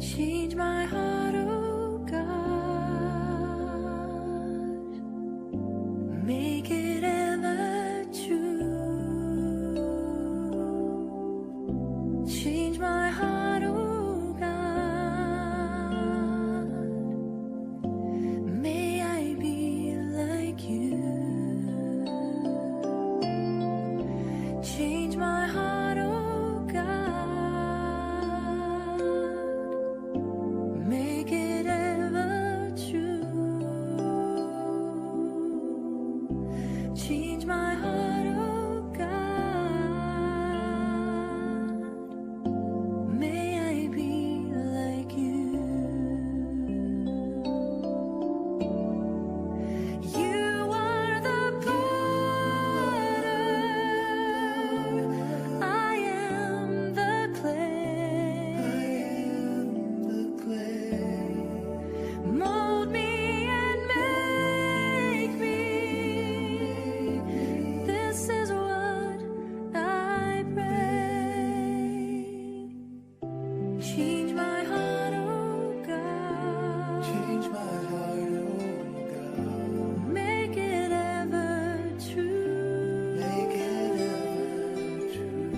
Change my heart, oh God. Make it ever true. Change my heart, oh God. May I be like you. Change my heart, oh God. Make it ever true. Change my heart, oh God. May I be like you. You are the potter, I am the clay. Mold me and make me. This is what I pray. Change my heart, oh God. Change my heart, oh God. Make it ever true. Make it ever true.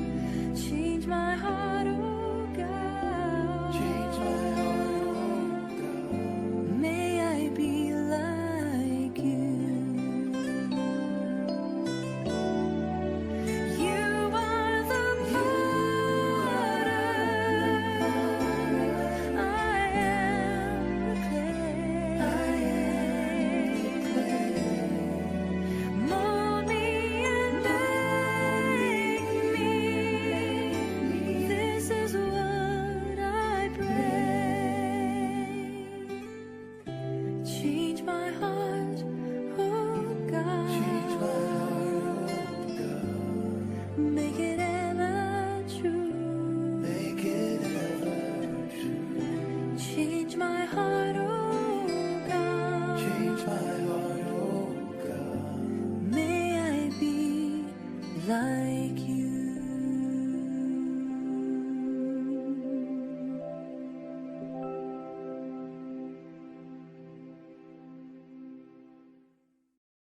Change my heart, oh God. Change my heart, oh God. May I be like you. You are the potter, I am the clay. Mold me and make me. This is what I pray. Change my heart, oh God. Change my heart, oh God. Make it ever true. Make it ever true. Change my heart, oh God. Change my heart, oh God. May I be like you.